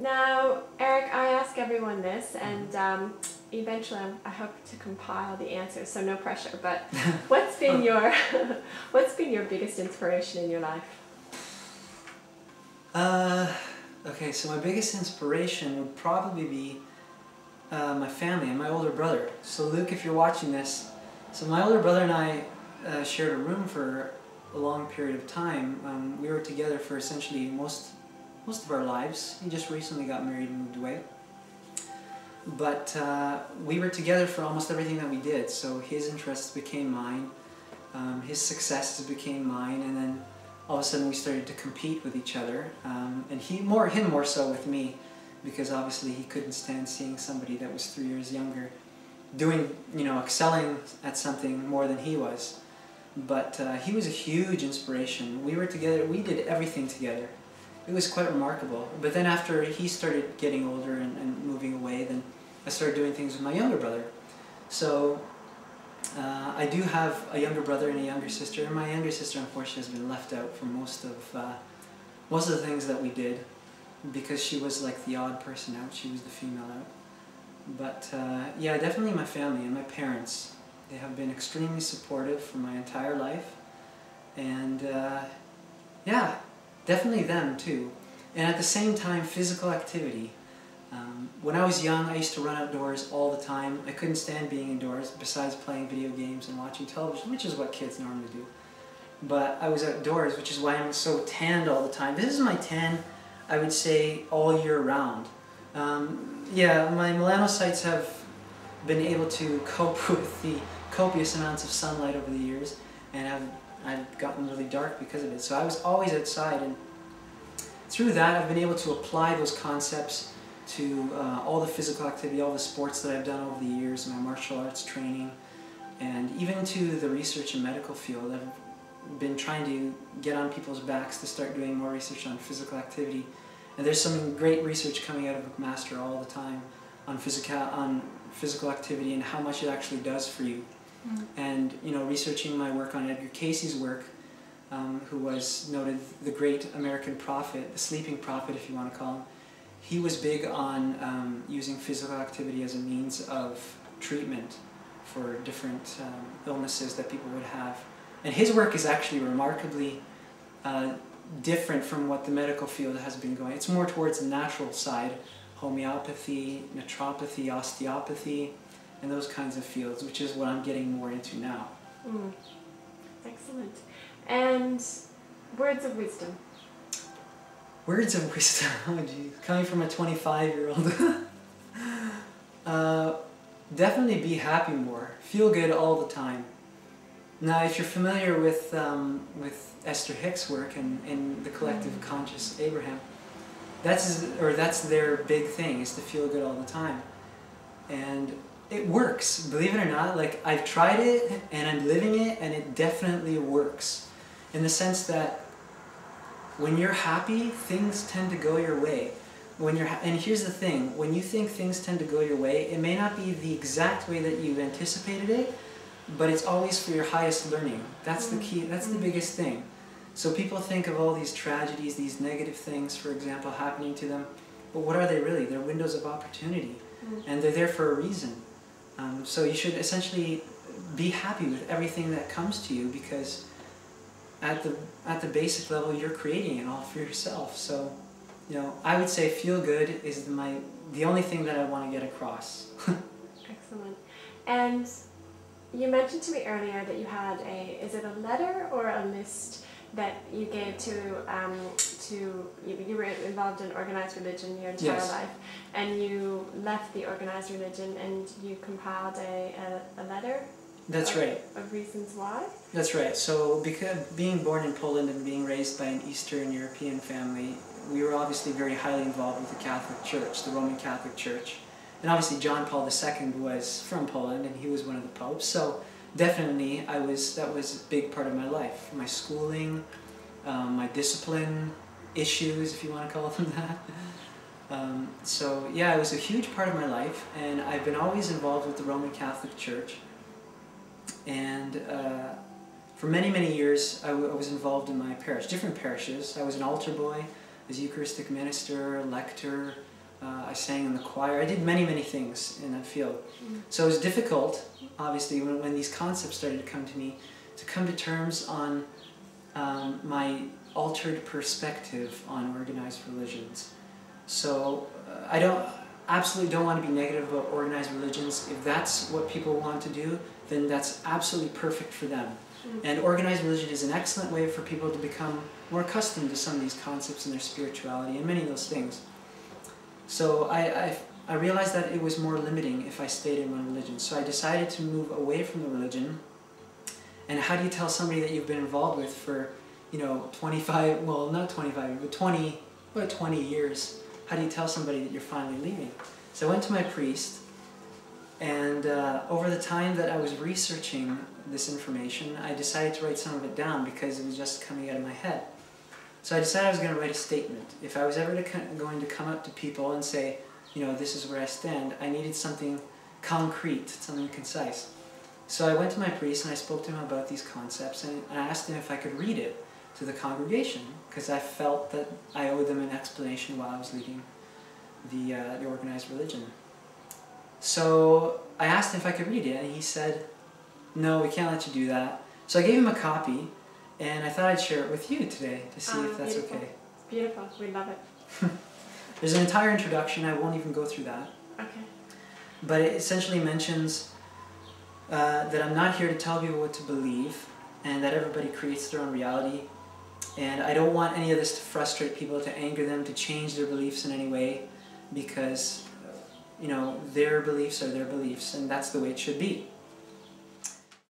Now, Eric, I ask everyone this, and eventually I hope to compile the answers, so no pressure. But what's been your biggest inspiration in your life? Okay, so my biggest inspiration would probably be my family and my older brother. So Luke, if you're watching this, so my older brother and I shared a room for a long period of time. We were together for essentially most of our lives. He just recently got married and moved away. But we were together for almost everything that we did. So his interests became mine, his successes became mine, and then all of a sudden we started to compete with each other. And him more so with me, because obviously he couldn't stand seeing somebody that was 3 years younger doing, excelling at something more than he was. But he was a huge inspiration. We were together, we did everything together. It was quite remarkable. But then after he started getting older and moving away, then I started doing things with my younger brother. So I do have a younger brother and a younger sister. And my younger sister, unfortunately, has been left out for most of the things that we did, because she was like the odd person out. She was the female out. But yeah, definitely my family and my parents. They have been extremely supportive for my entire life. And yeah, definitely them too. And at the same time, physical activity. When I was young, I used to run outdoors all the time. I couldn't stand being indoors, besides playing video games and watching television, which is what kids normally do. But I was outdoors, which is why I'm so tanned all the time. This is my tan, I would say, all year round. Yeah, my melanocytes have been able to cope with the copious amounts of sunlight over the years, and I've gotten really dark because of it. So I was always outside, and through that I've been able to apply those concepts to all the physical activity, all the sports that I've done over the years, my martial arts training, and even to the research and medical field. I've been trying to get on people's backs to start doing more research on physical activity. And there's some great research coming out of McMaster all the time on physical activity and how much it actually does for you. And researching my work on Edgar Cayce's work, who was noted the great American prophet, the sleeping prophet if you want to call him. He was big on using physical activity as a means of treatment for different illnesses that people would have. And his work is actually remarkably different from what the medical field has been going. It's more towards the natural side, homeopathy, naturopathy, osteopathy, and those kinds of fields, which is what I'm getting more into now. Excellent. And words of wisdom. Words of wisdom, oh geez, coming from a 25-year-old. Definitely be happy more. Feel good all the time. Now, if you're familiar with Esther Hicks' work in the collective conscious Abraham, that's their big thing, is to feel good all the time. And it works, believe it or not. Like, I've tried it and I'm living it, and it definitely works. In the sense that when you're happy, things tend to go your way. And here's the thing, when you think things tend to go your way, it may not be the exact way that you anticipated it, but it's always for your highest learning. That's the key, that's the biggest thing. So people think of all these tragedies, these negative things, for example, happening to them, but what are they really? They're windows of opportunity, and they're there for a reason. So you should essentially be happy with everything that comes to you, because at the basic level, you're creating it all for yourself. So, I would say feel good is the only thing that I want to get across. Excellent. And you mentioned to me earlier that you had is it a letter or a list that you gave you were involved in organized religion your entire life, and you left the organized religion and you compiled a letter? That's right. Of reasons why? That's right. So, because being born in Poland and being raised by an Eastern European family, we were obviously very highly involved with the Catholic Church, the Roman Catholic Church. And obviously John Paul II was from Poland, and he was one of the popes. So definitely that was a big part of my life. My schooling, my discipline issues, if you want to call them that. So yeah, it was a huge part of my life, and I've been always involved with the Roman Catholic Church. And for many, many years I was involved in my parish, different parishes. I was an altar boy, was Eucharistic minister, lector. I sang in the choir. I did many, many things in that field. So it was difficult, obviously, when these concepts started to come to me, to come to terms on my altered perspective on organized religions. So I absolutely don't want to be negative about organized religions. If that's what people want to do, then that's absolutely perfect for them. And organized religion is an excellent way for people to become more accustomed to some of these concepts in their spirituality and many of those things. So I realized that it was more limiting if I stayed in one religion. So I decided to move away from the religion. And how do you tell somebody that you've been involved with for, 25, well, not 25, but 20 years? How do you tell somebody that you're finally leaving? So I went to my priest, and over the time that I was researching this information, I decided to write some of it down because it was just coming out of my head. So I decided I was going to write a statement. If I was ever going to come up to people and say, this is where I stand, I needed something concrete, something concise. So I went to my priest and I spoke to him about these concepts, and I asked him if I could read it to the congregation, because I felt that I owed them an explanation while I was leading the organized religion. So I asked him if I could read it, and he said, no, we can't let you do that. So I gave him a copy, and I thought I'd share it with you today to see if that's beautiful. okay. It's beautiful. We love it. There's an entire introduction. I won't even go through that. Okay. But it essentially mentions that I'm not here to tell people what to believe, and that everybody creates their own reality. And I don't want any of this to frustrate people, to anger them, to change their beliefs in any way, because, their beliefs are their beliefs, and that's the way it should be.